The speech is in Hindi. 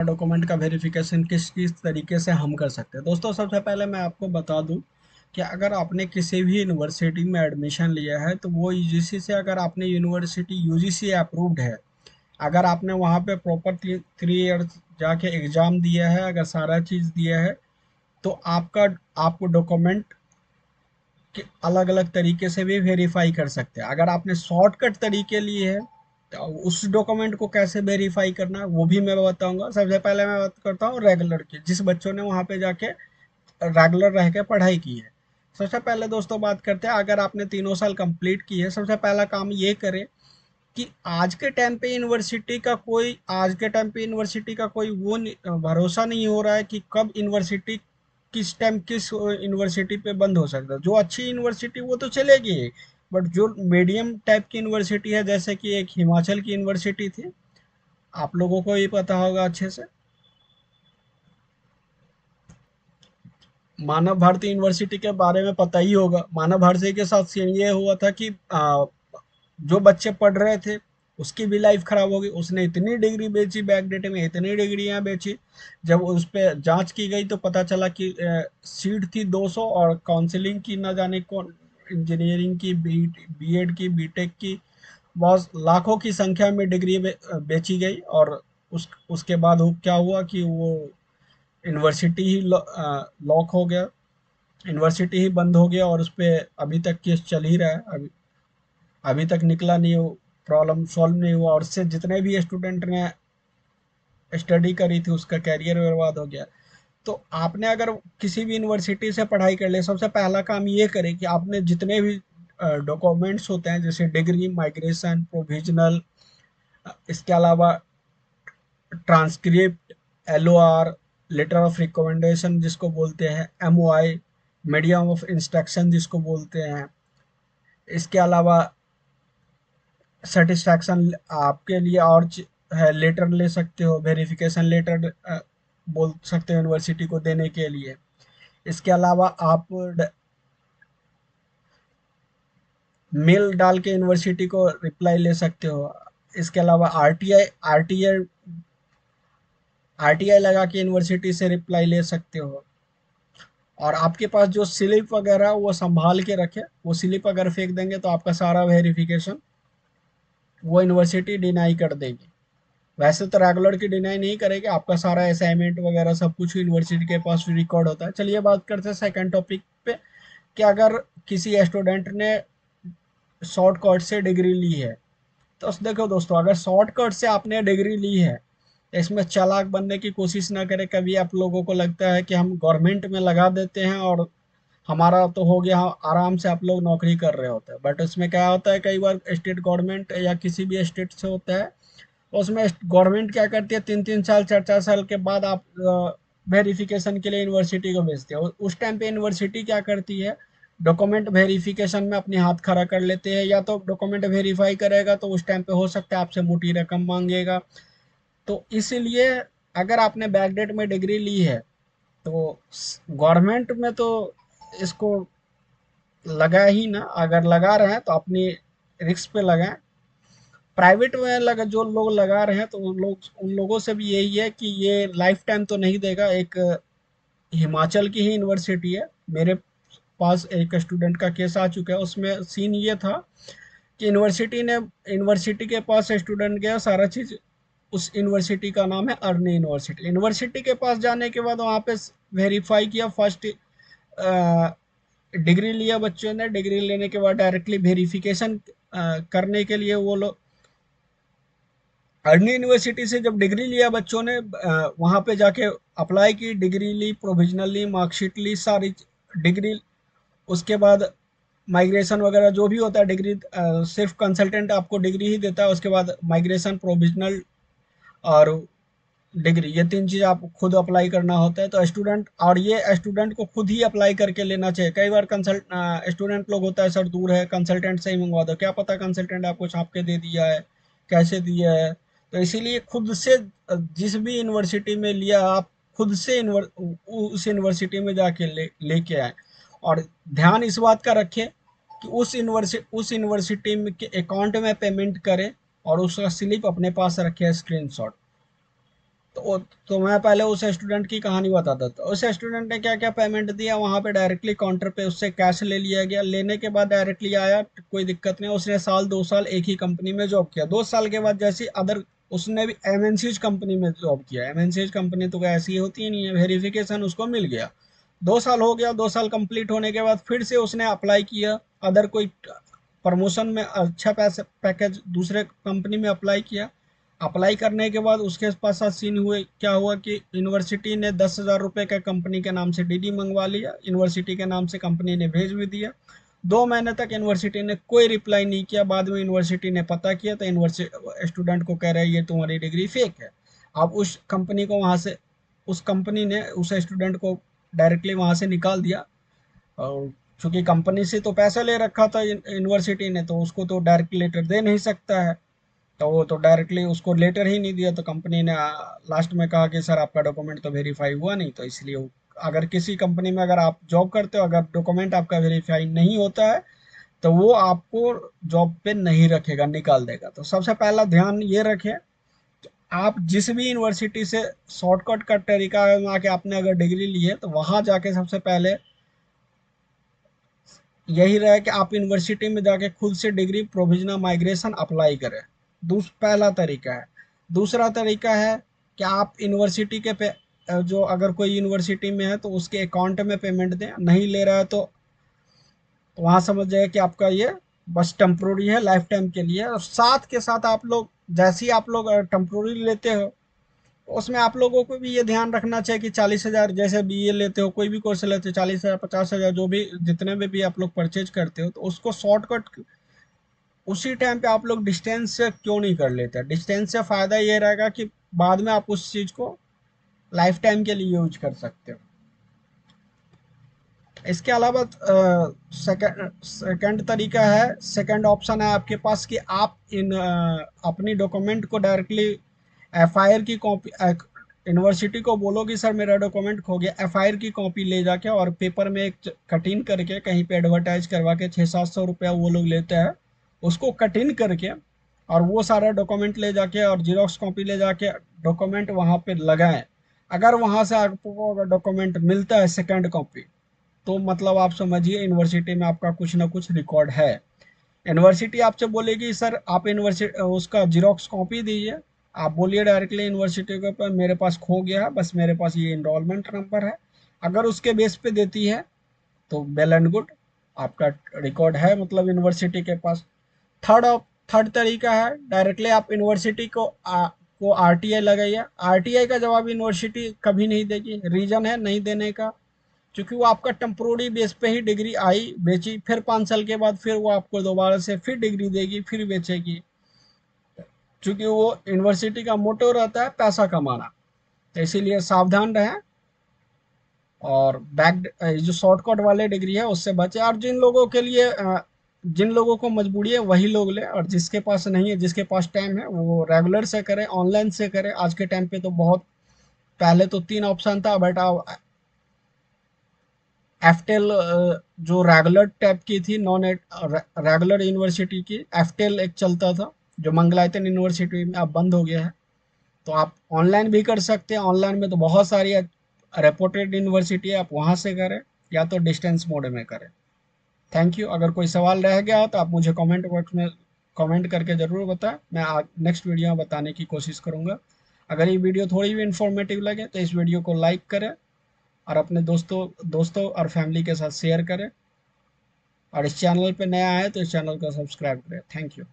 डॉक्यूमेंट का वेरिफिकेशन किस किस तरीके से हम कर सकते हैं। दोस्तों, सबसे पहले मैं आपको बता दूं कि अगर आपने किसी भी यूनिवर्सिटी में एडमिशन लिया है तो वो यूजीसी से, अगर आपने यूनिवर्सिटी यूजीसी अप्रूव्ड है, अगर आपने वहाँ पे प्रॉपर 3 ईयर्स जाके एग्ज़ाम दिया है, अगर सारा चीज़ दिया है, तो आपको डॉक्यूमेंट के अलग अलग तरीके से भी वेरीफाई कर सकते हैं। अगर आपने शॉर्टकट तरीके लिए है तो उस डॉक्यूमेंट को कैसे वेरीफाई करना है वो भी मैं बताऊंगा। सबसे पहले मैं बात करता हूँ रेगुलर की, जिस बच्चों ने वहाँ पे जाके रेगुलर रह के पढ़ाई की है। सबसे पहले दोस्तों बात करते हैं, अगर आपने 3 साल कंप्लीट की है, सबसे पहला काम ये करें कि आज के टाइम पे यूनिवर्सिटी का कोई भरोसा नहीं हो रहा है कि कब यूनिवर्सिटी किस टाइम किस यूनिवर्सिटी पे बंद हो सकता है। जो अच्छी यूनिवर्सिटी वो तो चलेगी, बट जो मीडियम टाइप की यूनिवर्सिटी है, जैसे कि एक हिमाचल की यूनिवर्सिटी थी, आप लोगों को ये पता होगा अच्छे से, मानव भारती यूनिवर्सिटी के बारे में पता ही होगा। मानव भारती के साथ सीन ये हुआ था कि जो बच्चे पढ़ रहे थे उसकी भी लाइफ खराब हो गई। उसने इतनी डिग्री बेची, बैकडेट में इतनी डिग्रियां बेची, जब उस पर जांच की गई तो पता चला कि सीट थी 200 और काउंसलिंग की ना जाने कौन, इंजीनियरिंग की, बीएड की, बीटेक की, बहुत लाखों की संख्या में डिग्री बेची गई। और उसके बाद क्या हुआ कि वो यूनिवर्सिटी ही लॉक हो गया, यूनिवर्सिटी ही बंद हो गया, और उस पर अभी तक केस चल ही रहा है। अभी अभी तक निकला नहीं, वो प्रॉब्लम सॉल्व नहीं हुआ, और उससे जितने भी स्टूडेंट ने स्टडी करी थी उसका कैरियर बर्बाद हो गया। तो आपने अगर किसी भी यूनिवर्सिटी से पढ़ाई कर ले, सबसे पहला काम ये करें कि आपने जितने भी डॉक्यूमेंट्स होते हैं, जैसे डिग्री, माइग्रेशन, प्रोविजनल, इसके अलावा transcript, LOR, letter of recommendation जिसको बोलते हैं, एमओआई, मीडियम ऑफ इंस्ट्रक्शन जिसको बोलते हैं, इसके अलावा सेटिस्फैक्शन आपके लिए और है, लेटर ले सकते हो, वेरिफिकेशन लेटर बोल सकते हो यूनिवर्सिटी को देने के लिए। इसके अलावा आप मेल डाल के यूनिवर्सिटी को रिप्लाई ले सकते हो। इसके अलावा आरटीआई लगा के यूनिवर्सिटी से रिप्लाई ले सकते हो। और आपके पास जो स्लिप वगैरह वो संभाल के रखे, वो स्लिप अगर फेंक देंगे तो आपका सारा वेरिफिकेशन वो यूनिवर्सिटी डिनाई कर देगी। वैसे तो रेगुलर की डिनाई नहीं करेगी, आपका सारा असाइनमेंट वगैरह सब कुछ यूनिवर्सिटी के पास रिकॉर्ड होता है। चलिए बात करते हैं सेकंड टॉपिक पे, कि अगर किसी स्टूडेंट ने शॉर्टकट से डिग्री ली है, तो देखो दोस्तों, अगर शॉर्टकट से आपने डिग्री ली है, इसमें चालाक बनने की कोशिश ना करें। कभी आप लोगों को लगता है कि हम गवर्नमेंट में लगा देते हैं और हमारा तो हो गया, आराम से आप लोग नौकरी कर रहे होते हैं, बट उसमें क्या होता है, कई बार स्टेट गवर्नमेंट या किसी भी स्टेट से होता है, उसमें गवर्नमेंट क्या करती है, 3-3 साल 4-4 साल के बाद आप वेरिफिकेशन के लिए यूनिवर्सिटी को भेजते हैं। उस टाइम पे यूनिवर्सिटी क्या करती है, डॉक्यूमेंट वेरिफिकेशन में अपनी हाथ खड़ा कर लेते हैं। या तो डॉक्यूमेंट वेरीफाई करेगा तो उस टाइम पे हो सकता है आपसे मोटी रकम मांगेगा। तो इसीलिए अगर आपने बैकडेट में डिग्री ली है तो गवर्नमेंट में तो इसको लगा ही ना, अगर लगा रहे हैं तो अपनी रिस्क पे लगाएं। प्राइवेट में लगा, जो लोग लगा रहे हैं तो उन लोगों से भी यही है कि ये लाइफ टाइम तो नहीं देगा। एक हिमाचल की ही यूनिवर्सिटी है, मेरे पास एक स्टूडेंट का केस आ चुका है। उसमें सीन ये था कि यूनिवर्सिटी के पास स्टूडेंट गया, सारा चीज़, उस यूनिवर्सिटी का नाम है अर्नी यूनिवर्सिटी। यूनिवर्सिटी के पास जाने के बाद वहाँ पे वेरीफाई किया, फर्स्ट डिग्री लिया बच्चों ने, डिग्री लेने के बाद डायरेक्टली वेरिफिकेशन करने के लिए वो लोग अर्नी यूनिवर्सिटी से जब डिग्री लिया बच्चों ने, वहाँ पे जाके अप्लाई की, डिग्री ली, प्रोविजनल ली, मार्कशीट ली, सारी डिग्री। उसके बाद माइग्रेशन वगैरह जो भी होता है, डिग्री सिर्फ कंसल्टेंट आपको डिग्री ही देता है। उसके बाद माइग्रेशन, प्रोविजनल और डिग्री, ये 3 चीज़ आप खुद अप्लाई करना होता है। तो स्टूडेंट, और ये स्टूडेंट को खुद ही अप्लाई करके लेना चाहिए। कई बार स्टूडेंट लोग होता है, सर दूर है, कंसल्टेंट से ही मंगवा दो, क्या पता कंसल्टेंट आपको छाप के दे दिया है, कैसे दिया है। तो इसीलिए खुद से जिस भी यूनिवर्सिटी में लिया, आप खुद से उस यूनिवर्सिटी में जाके लेके आए। और ध्यान इस बात का रखें कि उस यूनिवर्सिटी में के अकाउंट में पेमेंट करें और उसका स्लिप अपने पास रखें, स्क्रीनशॉट। तो तो मैं पहले उस स्टूडेंट की कहानी बताता था। उस स्टूडेंट ने क्या क्या पेमेंट दिया, वहाँ पे डायरेक्टली काउंटर पे उससे कैश ले लिया गया। लेने के बाद डायरेक्टली आया, कोई दिक्कत नहीं। उसने साल 2 साल एक ही कंपनी में जॉब किया। 2 साल के बाद जैसे अदर, उसने भी एमएनसीज कंपनी में जॉब किया। एमएनसीज कंपनी तो ऐसी होती ही नहीं है, वेरिफिकेशन उसको मिल गया। 2 साल हो गया, 2 साल कंप्लीट होने के बाद फिर से उसने अप्लाई किया। अदर कोई प्रमोशन में अच्छा पैसे पैकेज दूसरे कंपनी में अप्लाई किया। अप्लाई करने के बाद उसके पास साथ सीन हुए, क्या हुआ कि यूनिवर्सिटी ने 10,000 रुपये का कंपनी के नाम से डीडी मंगवा लिया। यूनिवर्सिटी के नाम से कंपनी ने भेज भी दिया। 2 महीने तक यूनिवर्सिटी ने कोई रिप्लाई नहीं किया। बाद में यूनिवर्सिटी ने पता किया तो यूनिवर्सिटी स्टूडेंट को कह रहा है ये तुम्हारी डिग्री फेक है। अब उस कंपनी को वहाँ से, उस कंपनी ने उस स्टूडेंट को डायरेक्टली वहाँ से निकाल दिया। और चूंकि कंपनी से तो पैसा ले रखा था यूनिवर्सिटी ने, तो उसको तो डायरेक्ट लेटर दे नहीं सकता है। तो वो तो डायरेक्टली उसको लेटर ही नहीं दिया। तो कंपनी ने लास्ट में कहा कि सर आपका डॉक्यूमेंट तो वेरीफाई हुआ नहीं। तो इसलिए अगर किसी कंपनी में अगर आप जॉब करते हो, अगर डॉक्यूमेंट आपका वेरीफाई नहीं होता है, तो वो आपको जॉब पे नहीं रखेगा, निकाल देगा। तो सबसे पहला ध्यान ये रखें, आप जिस भी यूनिवर्सिटी से शॉर्टकट का तरीका है कि आपने अगर डिग्री ली है, तो वहां जाके सबसे पहले यही रहा कि आप यूनिवर्सिटी में जाके खुद से डिग्री प्रोविजनल माइग्रेशन अप्लाई करें। पहला तरीका है। दूसरा तरीका है कि आप यूनिवर्सिटी के पे जो अगर कोई यूनिवर्सिटी में है तो उसके अकाउंट में पेमेंट दें। नहीं ले रहा है तो वहाँ समझ जाए कि आपका ये बस टेम्प्रोरी है, लाइफ टाइम के लिए। और साथ के साथ आप लोग, जैसे ही आप लोग टेम्प्रोरी लेते हो, उसमें आप लोगों को भी ये ध्यान रखना चाहिए कि 40,000, जैसे बीए लेते हो, कोई भी कोर्स लेते हो, 40,000 50,000 जो भी जितने में भी आप लोग परचेज करते हो, तो उसको शॉर्टकट उसी टाइम पे आप लोग डिस्टेंस से क्यों नहीं कर लेते। डिस्टेंस से फायदा ये रहेगा कि बाद में आप उस चीज को लाइफ टाइम के लिए यूज कर सकते हो। इसके अलावा सेकंड तरीका है, सेकंड ऑप्शन है आपके पास कि आप अपनी डॉक्यूमेंट को डायरेक्टली एफआईआर की कॉपी, यूनिवर्सिटी को बोलो कि सर मेरा डॉक्यूमेंट खो गया, एफआईआर की कॉपी ले जाके और पेपर में एक कटिंग करके कहीं पे एडवर्टाइज करवा के 600-700 रुपया वो लोग लेते हैं। उसको कटिंग करके और वो सारा डॉक्यूमेंट ले जाके और जीरोक्स कॉपी ले जाके डॉक्यूमेंट वहाँ पे लगाएं। अगर वहाँ से आपको अगर डॉक्यूमेंट मिलता है सेकंड कॉपी, तो मतलब आप समझिए यूनिवर्सिटी में आपका कुछ ना कुछ रिकॉर्ड है। यूनिवर्सिटी आपसे बोलेगी सर आप यूनिवर्सिटी उसका जीरोक्स कॉपी दीजिए। आप बोलिए डायरेक्टली यूनिवर्सिटी के ऊपर मेरे पास खो गया है, बस मेरे पास ये इनरोलमेंट नंबर है। अगर उसके बेस पे देती है तो वेल एंड गुड, आपका रिकॉर्ड है मतलब यूनिवर्सिटी के पास। थर्ड थर्ड तरीका है, डायरेक्टली आप यूनिवर्सिटी को आरटीआई लगाइए। आरटीआई का जवाब यूनिवर्सिटी कभी नहीं देगी। रीजन है नहीं देने का, क्योंकि वो आपका टेम्प्रोरी बेस पे ही डिग्री आई बेची, फिर 5 साल के बाद फिर वो आपको दोबारा से फिर डिग्री देगी, फिर बेचेगी। क्योंकि वो यूनिवर्सिटी का मोटो रहता है पैसा कमाना। तो इसीलिए सावधान रहें और बैक जो शॉर्टकट वाले डिग्री है उससे बचे। और जिन लोगों के लिए जिन लोगों को मजबूरी है वही लोग ले, और जिसके पास नहीं है, जिसके पास टाइम है, वो रेगुलर से करे, ऑनलाइन से करे। आज के टाइम पे तो बहुत, पहले तो 3 ऑप्शन था, बट एफटेल जो रेगुलर टाइप की थी, नॉन रेगुलर यूनिवर्सिटी की, एफटेल एक चलता था जो मंगलायतन यूनिवर्सिटी में अब बंद हो गया है। तो आप ऑनलाइन भी कर सकते हैं। ऑनलाइन में तो बहुत सारी रेपुटेड यूनिवर्सिटी है, आप वहाँ से करें या तो डिस्टेंस मोड में करें। Thank you. अगर कोई सवाल रह गया हो तो आप मुझे कमेंट बॉक्स में कमेंट करके ज़रूर बताएं। मैं नेक्स्ट वीडियो में बताने की कोशिश करूँगा। अगर ये वीडियो थोड़ी भी इंफॉर्मेटिव लगे तो इस वीडियो को लाइक करें और अपने दोस्तों और फैमिली के साथ शेयर करें। और इस चैनल पे नया आए तो इस चैनल को सब्सक्राइब करें। Thank you.